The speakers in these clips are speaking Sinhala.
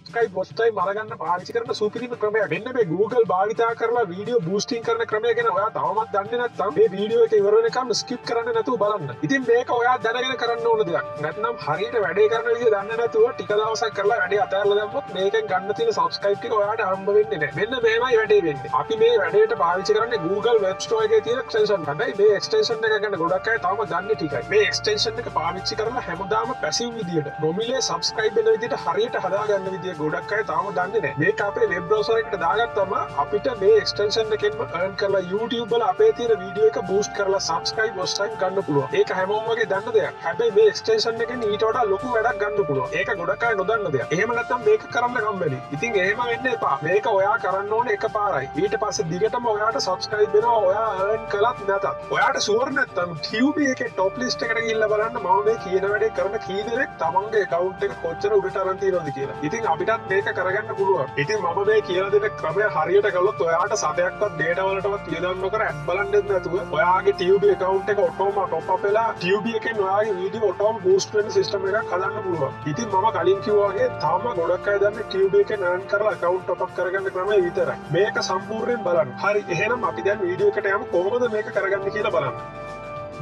subscribe watch time අරගන්න පාවිච්චි කරන සුපිරිම ක්‍රමයක්. මෙන්න මේ Google භාවිතා කරලා වීඩියෝ බූස්ටිං කරන ක්‍රමය ගැන ඔයා තාමත් දන්නේ නැත්නම් මේ වීඩියෝ එක ඉවර වෙනකම් skip කරන්න නැතුව බලන්න. ඉතින් මේක ඔයා දැනගෙන කරන්න ඕන දෙයක්. නැත්නම් හරියට වැඩේ කරන විදිය දන්නේ නැතුව ටික දවසක් කරලා වැඩේ අතහැරලා දැම්මොත් මේකෙන් ගන්න තියෙන subscribe ටික ඔයාට හම්බ වෙන්නේ නැහැ. මෙන්න මේමයි වැඩේ වෙන්නේ. අපි මේ වැඩේට පාවිච්චි කරන්නේ Google Web Store එකේ තියෙන extension. හැබැයි මේ extension එක ගැන ගොඩක් අය තාම දන්නේ ටිකයි. මේ extension එක පාවිච්චි කරලා හැමදාම passive විදියට නොමිලේ subscribe වෙන විදියට හරියට හදාගන්න විදිය ගොඩක් අය තාම දන්නේ නැහැ. මේක අපේ web browser එකට දාගත්තම අපිට මේ extension එකෙන්ම earn කරලා YouTube වල අපේ තියෙන වීඩියෝ එක boost කරලා subscribe watch time ගන්න පුළුවන්. ඒක හැමෝම වගේ දන්න දෙයක්. හැබැයි මේ extension එකෙන් ඊට වඩා ලොකු වැඩක් ගන්න පුළුවන්. ඒක ගොඩක් අය නොදන්න දෙයක්. එහෙම නැත්නම් මේක කරන්න කම්මැලි. ඉතින් එහෙම වෙන්න එපා. මේක ඔයා කරන්න ඕනේ එකපාරයි. ඊට පස්සේ දිගටම ඔයාට subscribe වෙනවා ඔයා earn කළත් නැතත්. ඔයාට sure නැත්නම් QB එකේ top list එකට ගිහිල්ලා බලන්න මම මේ කියන වැඩේ කරන කී දෙනෙක් තමන්ගේ account එක කොච්චර උඩට අරන් තියනවද කියලා. ඉතින් අපිටත් මේක කරගන්න පුළුවන්. ඉතින් මම මේ කියලා දෙන ක්‍රමය හරියට කළොත් ඔයාට සතයක්වත් data වලටවත් වියදම් නොකර ad බලන්නෙත් නැතුව ඔයාගේ TUB account එක ඔටෝම top up වෙලා TUB එකෙන් ඔයාගේ වීඩියෝ ඔටෝම boost වෙන system එකක් හදන්න පුළුවන්. ඉතින් මම කලින් කිව්වා වගේ තාම ගොඩක් අය දන්නේ TUB එකෙන් earn කරලා account top up කරගන්න ක්‍රමය විතරයි. මේක සම්පූර්ණයෙන් බලන්න. හරි එහෙනම් අපි දැන් වීඩියෝ එකට යමු කොහොමද මේක කරගන්නේ කියලා බලන්න.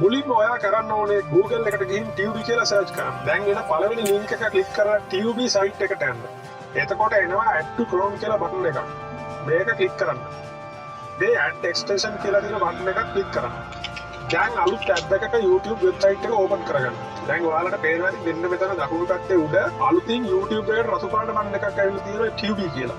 මුලින්ම ඔයා කරන්න ඕනේ Google එකට ගිහින් TUB කියලා search කරන්න. දැන් එන පළවෙනි link එක click කරලා TUB site එකට යන්න. එතකොට එනවා add to Chrome කියලා button එකක්. මේක click කරන්න. මේ add extension කියලා තියෙන button එකක් click කරන්න. දැන් අලුත් tab එකක YouTube website එක open කරගන්න. දැන් ඔයාලට පේනවා මෙන්න මෙතන දකුණු පැත්තේ උඩ අලුතින් YouTube එකට රතු පාට button එකක් ඇවිල්ලා තියෙනවා TUB කියලා.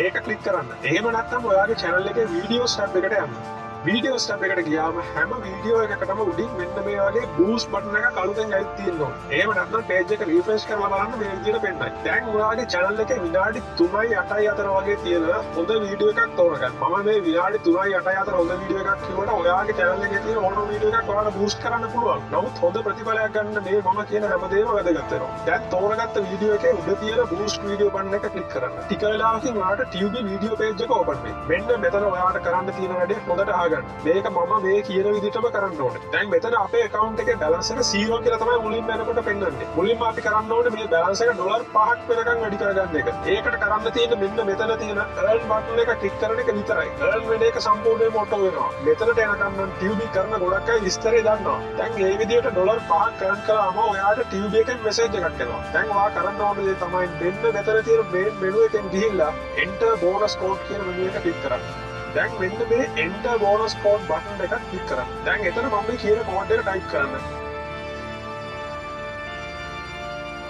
ඒක click කරන්න. එහෙම නැත්නම් ඔයාගේ channel එකේ videos tab එකට යන්න. videos tab එකට ගියාම හැම වීඩියෝ එකකටම උඩින් මෙන්න මේ වගේ boost button එකක් අලුතෙන් ඇවිත් තියෙනවා. එහෙම නැත්නම් page එක refresh කරලා බලන්න මේ විදිහට පෙන්නයි. දැන් ඔයාගේ channel එකේ විනාඩි 3යි 8යි අතර වගේ තියෙන හොඳ වීඩියෝ එකක් තෝරගන්න. මම මේ විනාඩි 3යි 8යි අතර හොඳ වීඩියෝ එකක් කිව්වට ඔයාගේ channel එකේ තියෙන ඕනම වීඩියෝ එකක් ඔයාලා boost කරන්න පුළුවන්. නමුත් හොඳ ප්‍රතිඵලයක් ගන්න මේ මම කියන හැමදේම වැදගත් වෙනවා. දැන් තෝරගත්ත වීඩියෝ එකේ උඩ තියෙන boost වීඩියෝ button එක click කරන්න. ටික වෙලාවකින් ඔයාලට TUB වීඩියෝ page එක open වෙයි. මෙන්න මෙතන ඔයාලට කරන්න තියෙන වැඩේ හොඳට අහගන්න. මේක මම මේ කියන විදිහටම කරන්න ඕනේ. දැන් මෙතන අපේ account එකේ balance එක 0 කියලා තමයි මුලින්ම එනකොට පෙන්නන්නේ. මුලින්ම අපි කරන්න ඕනේ මේ balance එක $5ක් වෙනකන් වැඩි කරගන්න එක. ඒකට කරන්න තියෙන්නේ මෙන්න මෙතන තියෙන earn button එක click කරන එක විතරයි. earn වෙන එක සම්පූර්ණයෙන්ම auto වෙනවා. මෙතනට යනකම් නම් TUB කරන ගොඩක් අය විස්තරය දන්නවා. දැන් මේ විදිහට $5ක් earn කළාම ඔයාට TUB එකෙන් message එකක් එනවා. දැන් ඔයා කරන්න ඕනේ දේ තමයි මෙන්න මෙතන තියෙන main menu එකෙන් ගිහිල්ලා enter bonus code කියන menu එක click කරන්න. දැන් මෙන්න මේ enter bonus code button එකක් click කරන්න. දැන් එතන මම මේ කියන code එක type කරන්න.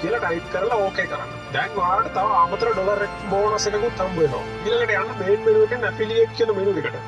කියලා type කරලා okay කරන්න. දැන් ඔයාලට තව අමතර $1 bonus එකකුත් හම්බ වෙනවා. ඊළඟට යන්න main menu එකෙන් affiliate කියන menu එකට.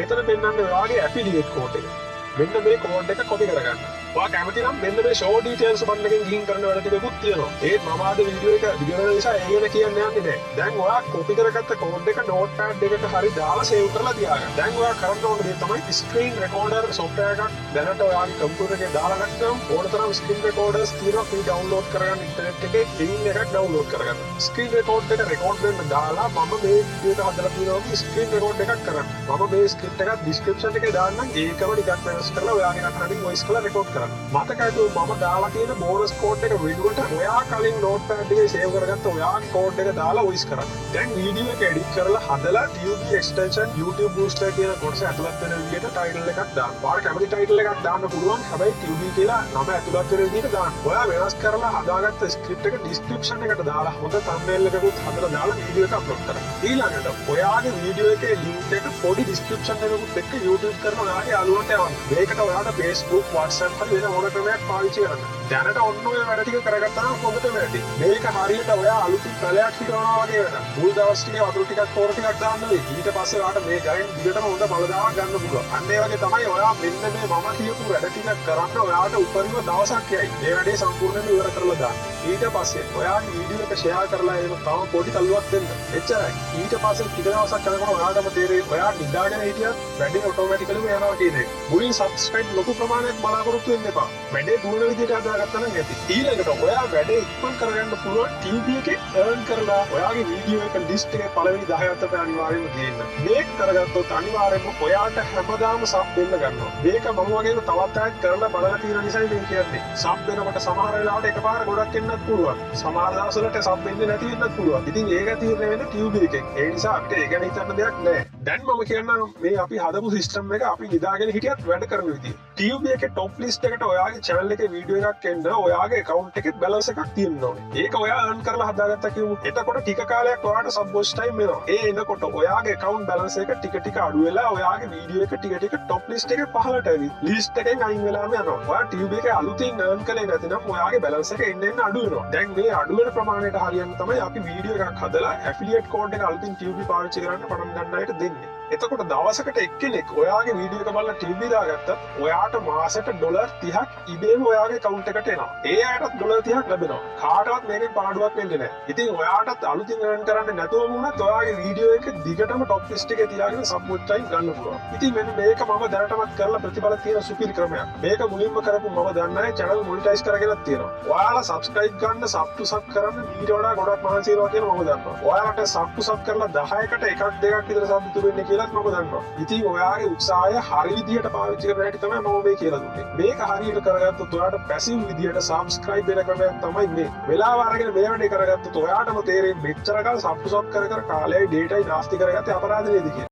මෙතන පෙන්නන්නේ ඔයාගේ affiliate code එක. මෙන්න මේ code එක copy කරගන්න. ඔයා කැමති නම් මෙන්න මේ show details button එකෙන් ගිහින් කරන වැඩ ටිකකුත් තියෙනවා. ඒත් මම ආද වීඩියෝ එක දිග වෙන නිසා ඒ ගැන කියන්න යන්නේ නැහැ. දැන් ඔයා copy කරගත්ත code එක notepad එකක හරි දාලා save කරලා තියාගන්න. දැන් ඔයා කරන්න ඕනේ දේ තමයි screen recorder software එකක් දැනට ඔයාගේ computer එකේ දාලා ගත්තම ඕනතරම් screen recorders තියෙනවා. free download කරගන්න internet එකේ link එකක් download කරගන්න. screen record එක record වෙන්න දාලා මම මේ වීඩියෝ එක හදලා තියෙනවා screen record එකක් කරන්න. මම මේ script එක description එකේ දාන්නම්. ඒකම ටිකක් වෙනස් කරලා ඔයාගේ කටහඬින් voice කරලා record කරන්න. මතකයි මම දාලා තියෙන bonus code එක වෙනුවට ඔයා කලින් notepad එකේ save කරගත්ත ඔයාගේ code එක දාලා voice කරන්න. දැන් වීඩියෝ එක edit කරලා හදලා TUB extension YouTube booster කියන කොටස ඇතුළත් වෙන විදිහට title එකක් දාන්න. ඔයාලා කැමති title එකක් දාන්න පුළුවන්. හැබැයි TUB කියලා නම ඇතුළත් වෙන විදිහට දාන්න. ඔයා වෙනස් කරලා හදාගත්ත script එක description එකට දාලා හොඳ thumbnail එකකුත් හදලා දාලා වීඩියෝ එක upload කරන්න. ඊළඟට ඔයාගේ වීඩියෝ එකේ link එක පොඩි description එකකුත් එක්ක YouTube කරන ඔයාගේ යාළුවන්ට යවන්න. මේකට ඔයාලා Facebook WhatsApp හරි වෙන ඕන ක්‍රමයක් පාවිච්චි කරන්න. දැනට ඔන්න ඔය වැඩ ටික කරගත්තා නම් හොඳට වැඩි. මේක හරියට ඔයා අලුතින් පැලයක් හිටවනවා වගේ වැඩක්. මුල් දවස් ටිකේ වතුර ටිකක් තෝර ටිකක් දාන්න වෙයි. ඊට පස්සේ ඔයාට මේ ගයින් දිගටම හොඳ බලදාවක් ගන්න පුළුවන්. අන්න ඒ වගේ තමයි ඔයා මෙන්න මේ මම කියපු වැඩ ටික කරන්න ඔයාට උපරිම දවසක් යයි. මේ වැඩේ සම්පූර්ණයෙන්ම ඉවර කරලා දාන්න. ඊට පස්සේ ඔයාගේ වීඩියෝ එක share කරලා එහෙම තව පොඩි තල්ලුවක් දෙන්න. එච්චරයි. ඊට පස්සේ ටික දවසක් යනකොට ඔයාටම තේරෙයි ඔයා නිදාගෙන හිටියත් වැඩේ ඔටෝමැටිකලිම යනවා කියන එක. මුලින් subscribe ලොකු ප්‍රමාණයක් බලාපොරොත්තු වෙන්න එපා. වැඩේ දුවන විදිහට හදාගත්තා නම් ඇති. ඊළඟට ඔයා වැඩේ ඉක්මන් කරගන්න පුළුවන් TV එකේ earn කරලා ඔයාගේ වීඩියෝ එක ලිස්ට් එකේ පළවෙනි 10 අතට අනිවාර්යයෙන්ම ගේන්න. මේක කරගත්තොත් අනිවාර්යයෙන්ම ඔයාට හැමදාම සබ් වෙන්න ගන්නවා. මේක මම වගේම තවත් අයත් කරලා බලලා තියෙන නිසා මේ කියන්නේ. සබ් වෙනකොට සමහර වෙලාවට එකපාර ගොඩක් එන්නත් පුළුවන්. සමහර දවස්වලට සබ් වෙන්නේ නැති වෙන්නත් පුළුවන්. ඉතින් ඒක තීරණය වෙන්නේ TV එකෙන්. ඒ නිසා අපිට ඒ ගැන හිතන්න දෙයක් නැහැ. දැන් මම කියන්නම් මේ අපි හදපු සිස්ටම් එක අපි නිදාගෙන හිටියත් වැඩ කරන විදිය. TV එකේ টොප් ලිස්ට් එකට ඔයාගේ channel එකේ වීඩියෝ එකක් එන්න ඔයාගේ account එකේ balance එකක් තියෙන්න ඕනේ. ඒක ඔයා earn කරලා හදාගත්තා කියමු. එතකොට ටික කාලයක් ඔයාට sub watch time වෙනවා. ඒ එනකොට ඔයාගේ account balance එක ටික ටික අඩු වෙලා ඔයාගේ වීඩියෝ එක ටික ටික টොප් ලිස්ට් එකේ පහළට ඇවිත් ලිස්ට් එකෙන් අයින් වෙලාම යනවා. ඔයා TV එකේ අලුතින් earn කළේ නැතිනම් ඔයාගේ balance එක එන්න එන්න අඩු වෙනවා. දැන් මේ අඩු වෙන ප්‍රමාණයට හරියන්න තමයි අපි වීඩියෝ එකක් හදලා affiliate code එක අලුතින් TV පාවිච්චි කරන්න පටන් ගන්න අයට දෙන්නේ. එතකොට දවසකට එක්කෙනෙක් ඔයාගේ වීඩියෝ එක බලලා TV දාගත්තත් ඔයාට මාසෙට $30ක් ඉබේම ඔයාගේ account එකට එනවා. ඒ අයටත් $30ක් ලැබෙනවා. කාටවත් මේකෙන් පාඩුවක් වෙන්නේ නැහැ. ඉතින් ඔයාටත් අලුතින් earn කරන්න නැතුවම වුණත් ඔයාගේ වීඩියෝ එක දිගටම top list එකේ තියාගෙන support time ගන්න පුළුවන්. ඉතින් මෙන්න මේක මම දැනටමත් කරලා ප්‍රතිඵල තියෙන සුපිරි ක්‍රමයක්. මේක මුලින්ම කරපු මම දන්නේ channel monetize කරගෙනත් තියෙනවා. ඔයාලා subscribe ගන්න sub to sub කරන්න ඊට වඩා ගොඩක් මහන්සි වෙනවා කියලා මම දන්නවා. ඔයාලට sub to sub කරලා 10කට එකක් දෙකක් විතර sub ඉතුරු වෙන්නේ කියලා මම දන්නවා. ඉතින් ඔයාගේ උත්සාහය හරි විදියට පාවිච්චි කරන හැටි තමයි මම මේ කියලා දුන්නේ. මේක හරියට කරගත්තොත් ඔයාට පැසිව් විදියට subscribe වෙන ක්‍රමයක් තමයි මේ. වෙලාව අරගෙන මේ වැඩේ කරගත්තොත් ඔයාටම තේරෙන්නේ මෙච්චර කල් sub to sub කර කර කාලයයි dataයි නාස්ති කරගත්තේ අපරාධ නේද කියලා.